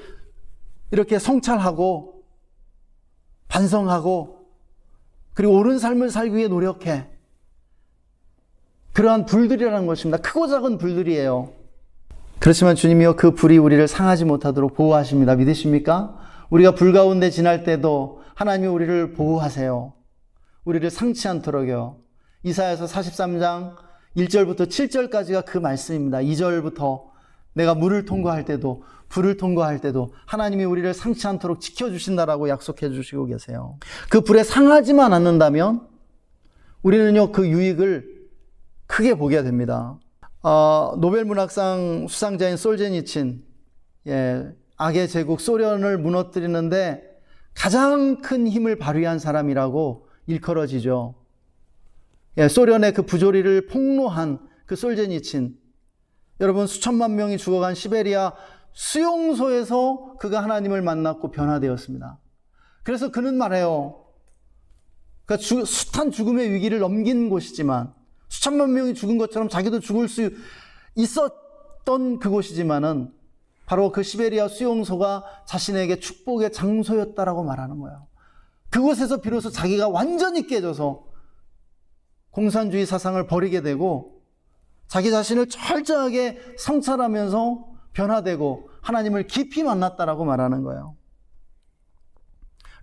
이렇게 성찰하고 반성하고 그리고 옳은 삶을 살기 위해 노력해. 그러한 불들이라는 것입니다. 크고 작은 불들이에요. 그렇지만 주님이요, 그 불이 우리를 상하지 못하도록 보호하십니다. 믿으십니까? 우리가 불 가운데 지날 때도 하나님이 우리를 보호하세요. 우리를 상치 않도록요. 이사야서 43장 1절부터 7절까지가 그 말씀입니다. 2절부터 내가 물을 통과할 때도 불을 통과할 때도 하나님이 우리를 상치 않도록 지켜주신다라고 약속해 주시고 계세요. 그 불에 상하지만 않는다면 우리는요, 그 유익을 크게 보게 됩니다. 노벨문학상 수상자인 솔제니친, 악의 제국 소련을 무너뜨리는데 가장 큰 힘을 발휘한 사람이라고 일컬어지죠. 소련의 그 부조리를 폭로한 그 솔제니친, 여러분, 수천만 명이 죽어간 시베리아 수용소에서 그가 하나님을 만났고 변화되었습니다. 그래서 그는 말해요. 그러니까 숱한 죽음의 위기를 넘긴 곳이지만, 수천만 명이 죽은 것처럼 자기도 죽을 수 있었던 그곳이지만은 바로 그 시베리아 수용소가 자신에게 축복의 장소였다라고 말하는 거예요. 그곳에서 비로소 자기가 완전히 깨져서 공산주의 사상을 버리게 되고 자기 자신을 철저하게 성찰하면서 변화되고 하나님을 깊이 만났다라고 말하는 거예요.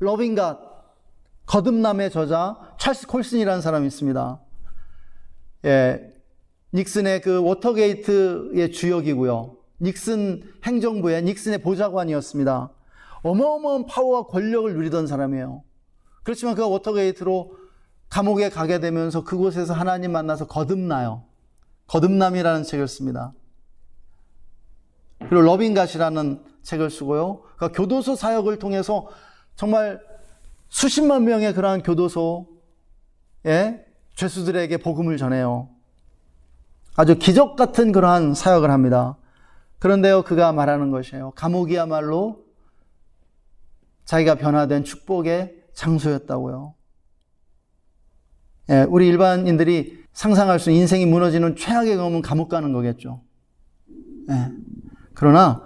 러빙 갓, 거듭남의 저자 찰스 콜슨이라는 사람이 있습니다. 예, 닉슨의 그 워터게이트의 주역이고요. 닉슨 행정부의 닉슨의 보좌관이었습니다. 어마어마한 파워와 권력을 누리던 사람이에요. 그렇지만 그가 워터게이트로 감옥에 가게 되면서 그곳에서 하나님 만나서 거듭나요. 거듭남이라는 책을 씁니다. 그리고 러빙갓이라는 책을 쓰고요. 그러니까 교도소 사역을 통해서 정말 수십만 명의 그러한 교도소에 죄수들에게 복음을 전해요. 아주 기적 같은 그러한 사역을 합니다. 그런데요, 그가 말하는 것이에요. 감옥이야말로 자기가 변화된 축복의 장소였다고요. 예, 우리 일반인들이 상상할 수 있는 인생이 무너지는 최악의 경험은 감옥 가는 거겠죠. 예. 그러나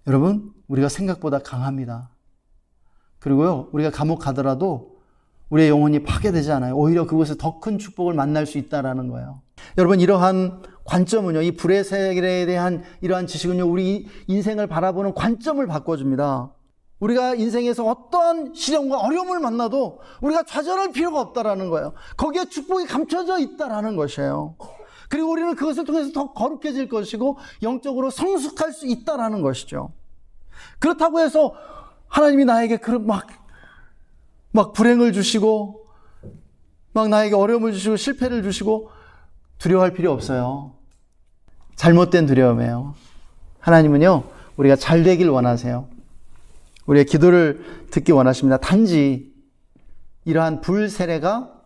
여러분, 우리가 생각보다 강합니다. 그리고요, 우리가 감옥 가더라도 우리의 영혼이 파괴되지 않아요. 오히려 그곳에 더 큰 축복을 만날 수 있다라는 거예요. 여러분, 이러한 관점은요, 이 불의 세계에 대한 이러한 지식은요, 우리 인생을 바라보는 관점을 바꿔줍니다. 우리가 인생에서 어떠한 시련과 어려움을 만나도 우리가 좌절할 필요가 없다라는 거예요. 거기에 축복이 감춰져 있다라는 것이에요. 그리고 우리는 그것을 통해서 더 거룩해질 것이고 영적으로 성숙할 수 있다라는 것이죠. 그렇다고 해서 하나님이 나에게 그런 막 불행을 주시고 막 나에게 어려움을 주시고 실패를 주시고 두려워할 필요 없어요. 잘못된 두려움이에요. 하나님은요, 우리가 잘 되길 원하세요. 우리의 기도를 듣기 원하십니다. 단지 이러한 불세례가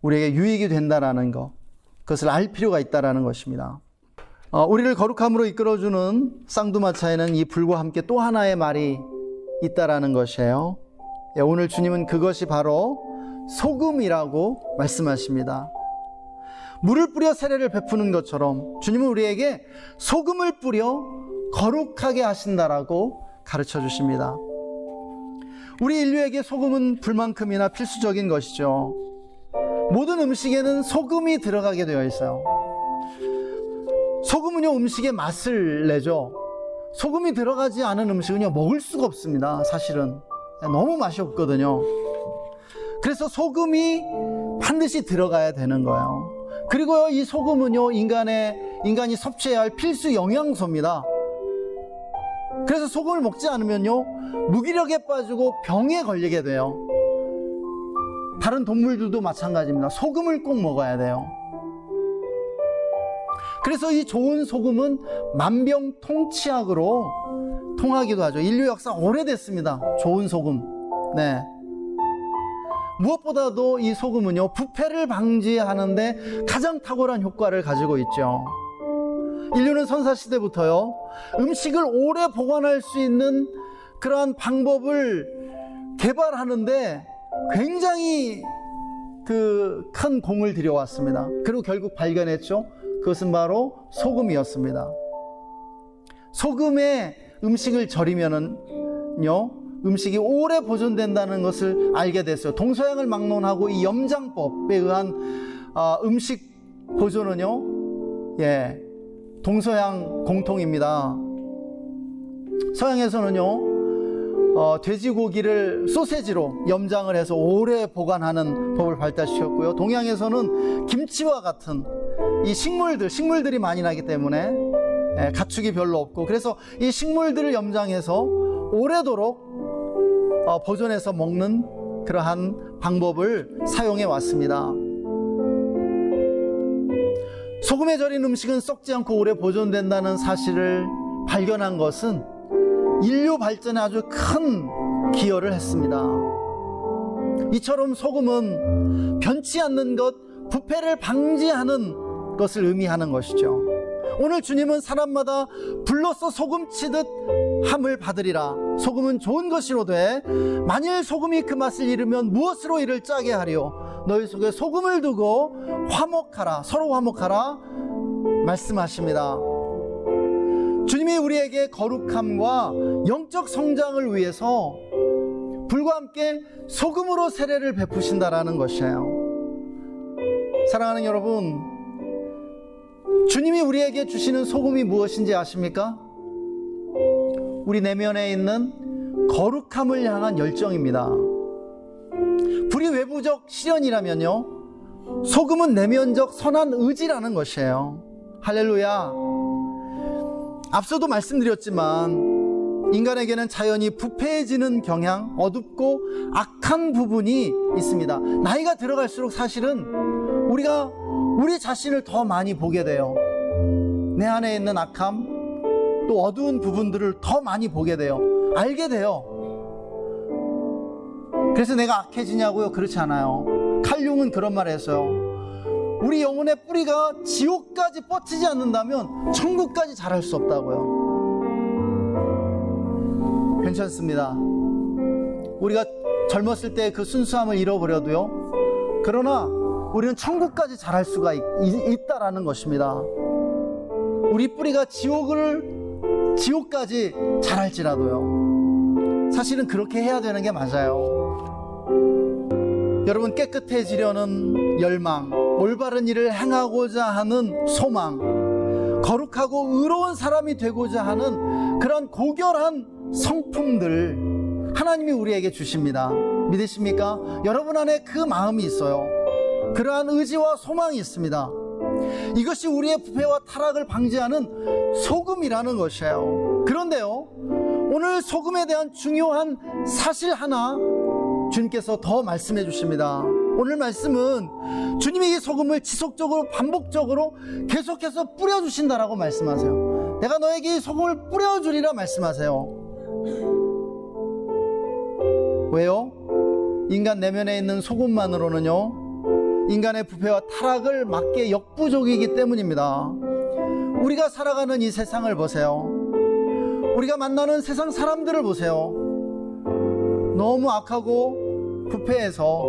우리에게 유익이 된다라는 것, 그것을 알 필요가 있다라는 것입니다. 우리를 거룩함으로 이끌어주는 쌍두마차에는 이 불과 함께 또 하나의 말이 있다라는 것이에요. 오늘 주님은 그것이 바로 소금이라고 말씀하십니다. 물을 뿌려 세례를 베푸는 것처럼 주님은 우리에게 소금을 뿌려 거룩하게 하신다라고 가르쳐 주십니다. 우리 인류에게 소금은 불만큼이나 필수적인 것이죠. 모든 음식에는 소금이 들어가게 되어 있어요. 소금은요, 음식의 맛을 내죠. 소금이 들어가지 않은 음식은요, 먹을 수가 없습니다. 사실은 너무 맛이 없거든요. 그래서 소금이 반드시 들어가야 되는 거예요. 그리고요, 이 소금은요, 인간이 섭취해야 할 필수 영양소입니다. 그래서 소금을 먹지 않으면요, 무기력에 빠지고 병에 걸리게 돼요. 다른 동물들도 마찬가지입니다. 소금을 꼭 먹어야 돼요. 그래서 이 좋은 소금은 만병통치약으로 통하기도 하죠. 인류 역사 오래됐습니다. 좋은 소금. 네. 무엇보다도 이 소금은요, 부패를 방지하는데 가장 탁월한 효과를 가지고 있죠. 인류는 선사시대부터요, 음식을 오래 보관할 수 있는 그러한 방법을 개발하는데 굉장히 큰 공을 들여왔습니다. 그리고 결국 발견했죠. 그것은 바로 소금이었습니다. 소금에 음식을 절이면은요, 음식이 오래 보존된다는 것을 알게 됐어요. 동서양을 막론하고 이 염장법에 의한 음식 보존은요, 동서양 공통입니다. 서양에서는요, 돼지고기를 소세지로 염장을 해서 오래 보관하는 법을 발달시켰고요. 동양에서는 김치와 같은 이 식물들이 많이 나기 때문에 가축이 별로 없고, 그래서 이 식물들을 염장해서 오래도록 보존해서 먹는 그러한 방법을 사용해 왔습니다. 소금에 절인 음식은 썩지 않고 오래 보존된다는 사실을 발견한 것은 인류 발전에 아주 큰 기여를 했습니다. 이처럼 소금은 변치 않는 것, 부패를 방지하는 것을 의미하는 것이죠. 오늘 주님은 사람마다 불로써 소금치듯 함을 받으리라. 소금은 좋은 것이로되 만일 소금이 그 맛을 잃으면 무엇으로 이를 짜게 하리요. 너희 속에 소금을 두고 화목하라, 서로 화목하라 말씀하십니다. 주님이 우리에게 거룩함과 영적 성장을 위해서 불과 함께 소금으로 세례를 베푸신다라는 것이에요. 사랑하는 여러분, 주님이 우리에게 주시는 소금이 무엇인지 아십니까? 우리 내면에 있는 거룩함을 향한 열정입니다. 불이 외부적 시련이라면요, 소금은 내면적 선한 의지라는 것이에요. 할렐루야. 앞서도 말씀드렸지만 인간에게는 자연히 부패해지는 경향, 어둡고 악한 부분이 있습니다. 나이가 들어갈수록 사실은 우리가 우리 자신을 더 많이 보게 돼요. 내 안에 있는 악함, 또 어두운 부분들을 더 많이 보게 돼요. 알게 돼요. 그래서 내가 악해지냐고요? 그렇지 않아요. 칼융은 그런 말을 했어요. 우리 영혼의 뿌리가 지옥까지 뻗치지 않는다면 천국까지 자랄 수 없다고요. 괜찮습니다. 우리가 젊었을 때 그 순수함을 잃어버려도요, 그러나 우리는 천국까지 자랄 수가 있다라는 것입니다. 우리 뿌리가 지옥까지 자랄지라도요, 사실은 그렇게 해야 되는 게 맞아요. 여러분, 깨끗해지려는 열망, 올바른 일을 행하고자 하는 소망, 거룩하고 의로운 사람이 되고자 하는 그런 고결한 성품들 하나님이 우리에게 주십니다. 믿으십니까? 여러분 안에 그 마음이 있어요. 그러한 의지와 소망이 있습니다. 이것이 우리의 부패와 타락을 방지하는 소금이라는 것이에요. 그런데요, 오늘 소금에 대한 중요한 사실 하나 주님께서 더 말씀해 주십니다. 오늘 말씀은 주님이 이 소금을 지속적으로 반복적으로 계속해서 뿌려주신다라고 말씀하세요. 내가 너에게 이 소금을 뿌려주리라 말씀하세요. 왜요? 인간 내면에 있는 소금만으로는요, 인간의 부패와 타락을 막기 역부족이기 때문입니다. 우리가 살아가는 이 세상을 보세요. 우리가 만나는 세상 사람들을 보세요. 너무 악하고 부패해서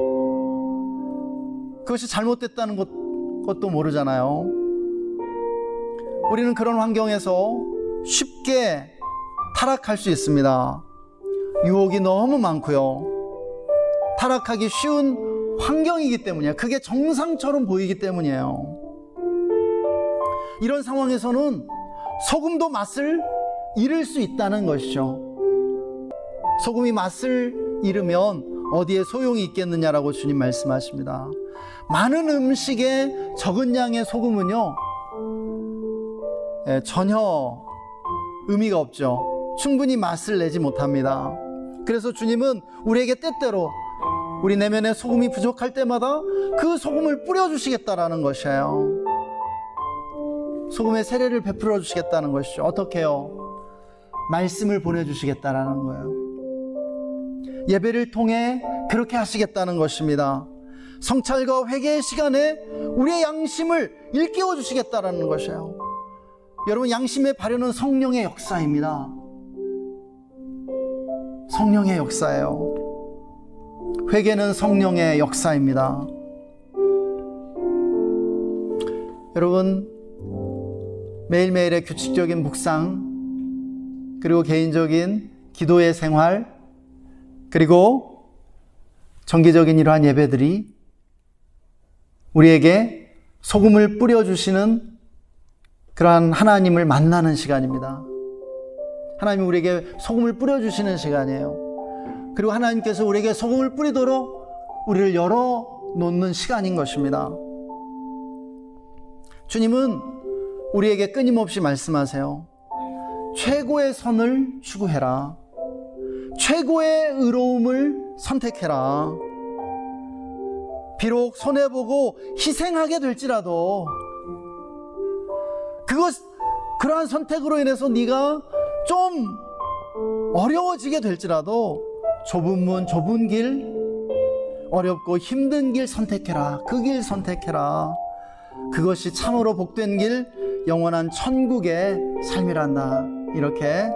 그것이 잘못됐다는 것도 모르잖아요. 우리는 그런 환경에서 쉽게 타락할 수 있습니다. 유혹이 너무 많고요, 타락하기 쉬운 환경이기 때문이에요. 그게 정상처럼 보이기 때문이에요. 이런 상황에서는 소금도 맛을 잃을 수 있다는 것이죠. 소금이 맛을 잃으면 어디에 소용이 있겠느냐라고 주님 말씀하십니다. 많은 음식에 적은 양의 소금은요, 전혀 의미가 없죠. 충분히 맛을 내지 못합니다. 그래서 주님은 우리에게 때때로 우리 내면에 소금이 부족할 때마다 그 소금을 뿌려주시겠다라는 것이에요. 소금의 세례를 베풀어 주시겠다는 것이죠. 어떻게 해요? 말씀을 보내주시겠다라는 거예요. 예배를 통해 그렇게 하시겠다는 것입니다. 성찰과 회개의 시간에 우리의 양심을 일깨워 주시겠다라는 것이에요. 여러분, 양심의 발현은 성령의 역사입니다. 성령의 역사예요. 회개는 성령의 역사입니다. 여러분, 매일매일의 규칙적인 묵상, 그리고 개인적인 기도의 생활, 그리고 정기적인 이러한 예배들이 우리에게 소금을 뿌려주시는 그러한 하나님을 만나는 시간입니다. 하나님이 우리에게 소금을 뿌려주시는 시간이에요. 그리고 하나님께서 우리에게 소금을 뿌리도록 우리를 열어놓는 시간인 것입니다. 주님은 우리에게 끊임없이 말씀하세요. 최고의 선을 추구해라. 최고의 의로움을 선택해라. 비록 손해보고 희생하게 될지라도 그러한 선택으로 인해서 네가 좀 어려워지게 될지라도 좁은 문, 좁은 길, 어렵고 힘든 길 선택해라. 그 길 선택해라. 그것이 참으로 복된 길, 영원한 천국의 삶이란다. 이렇게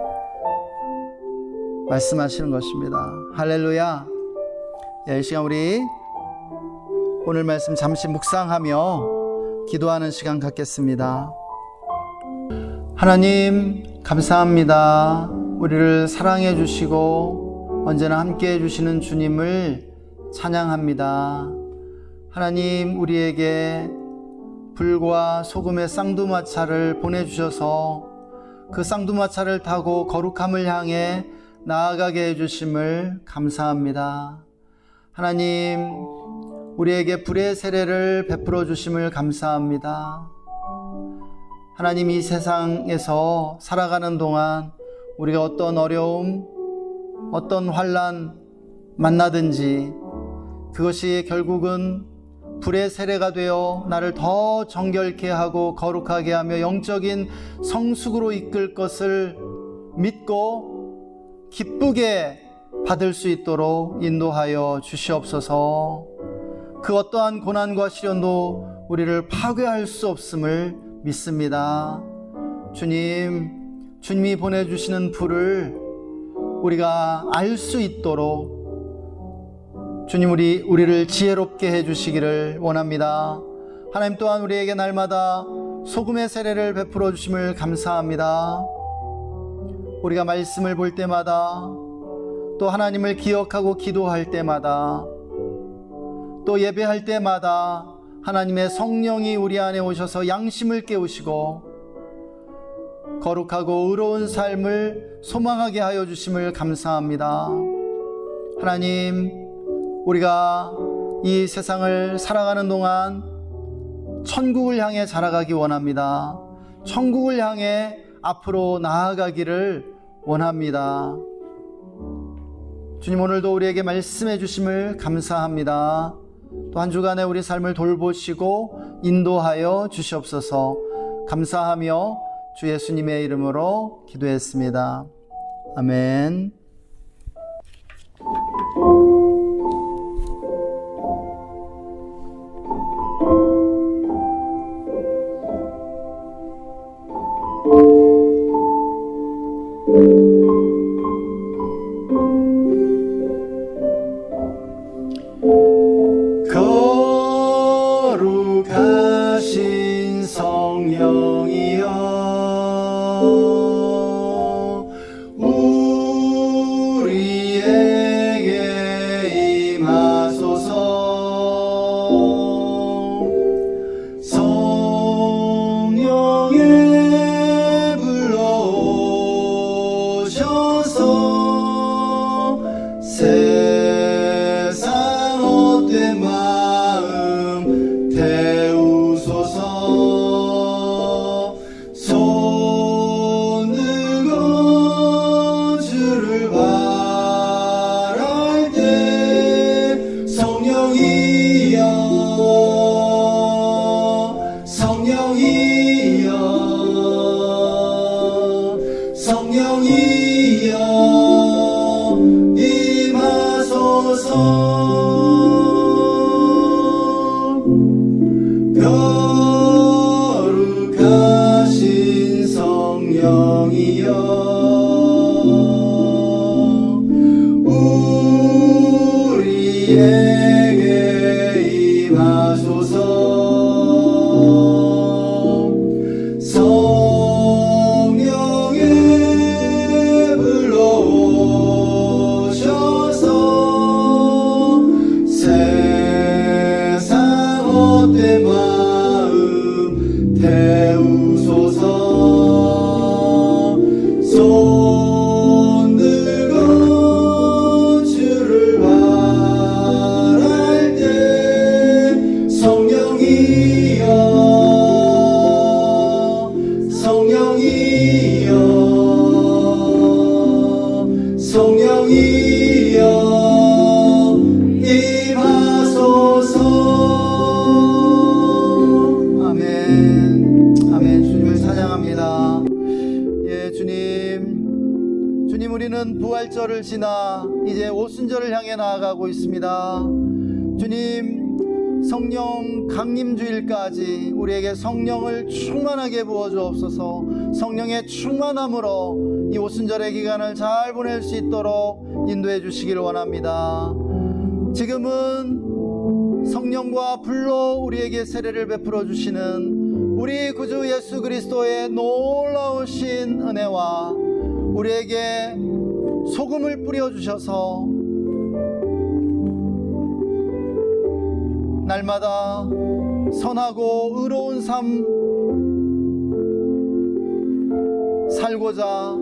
말씀하시는 것입니다. 할렐루야. 이 시간 우리 오늘 말씀 잠시 묵상하며 기도하는 시간 갖겠습니다. 하나님, 감사합니다. 우리를 사랑해 주시고 언제나 함께 해주시는 주님을 찬양합니다. 하나님, 우리에게 불과 소금의 쌍두마차를 보내주셔서 그 쌍두마차를 타고 거룩함을 향해 나아가게 해주심을 감사합니다. 하나님, 우리에게 불의 세례를 베풀어 주심을 감사합니다. 하나님, 이 세상에서 살아가는 동안 우리가 어떤 어려움, 어떤 환난 만나든지 그것이 결국은 불의 세례가 되어 나를 더 정결케 하고 거룩하게 하며 영적인 성숙으로 이끌 것을 믿고 기쁘게 받을 수 있도록 인도하여 주시옵소서. 그 어떠한 고난과 시련도 우리를 파괴할 수 없음을 믿습니다. 주님이 보내주시는 불을 우리가 알 수 있도록 주님, 우리를 지혜롭게 해주시기를 원합니다. 하나님 또한 우리에게 날마다 소금의 세례를 베풀어 주심을 감사합니다. 우리가 말씀을 볼 때마다, 또 하나님을 기억하고 기도할 때마다, 또 예배할 때마다 하나님의 성령이 우리 안에 오셔서 양심을 깨우시고 거룩하고 의로운 삶을 소망하게 하여 주심을 감사합니다. 하나님, 우리가 이 세상을 살아가는 동안 천국을 향해 자라가기 원합니다. 천국을 향해 앞으로 나아가기를 원합니다. 주님, 오늘도 우리에게 말씀해 주심을 감사합니다. 또 한 주간에 우리 삶을 돌보시고 인도하여 주시옵소서. 감사하며 주 예수님의 이름으로 기도했습니다. 아멘. 거룩하신 성령이여, 우리에게 임하소서. 성령에 불러오셔서 세상 헛된 마음 태우소서. 손 들고 주를 바랄 때 성령이여, 성령이여, 성령이여 임하소서. 거룩하신 성령이여, 우리에게 임하소서. 성령에 불러오셔서 세상 헛된 마음 태우소서. 손 들고 주를 바랄 때 성령이여, 성령이여, 성령이여 임하소서. 아멘. 아멘. 주님을 찬양합니다. 예, 주님, 우리는 부활절을 지나 이제 오순절을 향해 나아가고 있습니다. 주님, 성령 강림주일까지 우리에게 성령을 충만하게 부어주옵소서. 성령의 충만함으로 이 오순절의 기간을 잘 보낼 수 있도록 인도해 주시기를 원합니다. 지금은 성령과 불로 우리에게 세례를 베풀어 주시는 우리 구주 예수 그리스도의 놀라우신 은혜와 우리에게 소금을 뿌려주셔서 날마다 선하고 의로운 삶 살고자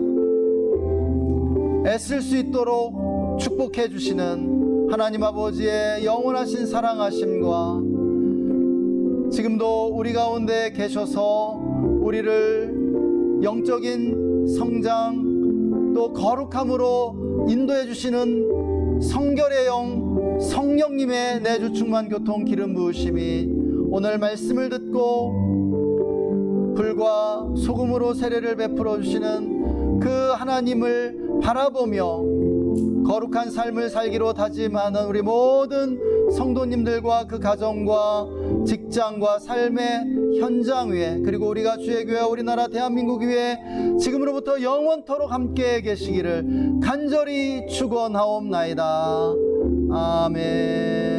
애쓸 수 있도록 축복해 주시는 하나님 아버지의 영원하신 사랑하심과 지금도 우리 가운데 계셔서 우리를 영적인 성장 또 거룩함으로 인도해 주시는 성결의 영 성령님의 내주 충만 교통 기름 부으심이 오늘 말씀을 듣고 불과 소금으로 세례를 베풀어 주시는 그 하나님을 바라보며 거룩한 삶을 살기로 다짐하는 우리 모든 성도님들과 그 가정과 직장과 삶의 현장 위에 그리고 우리가 주의 교회 우리나라 대한민국 위에 지금으로부터 영원토록 함께 계시기를 간절히 축원하옵나이다. 아멘.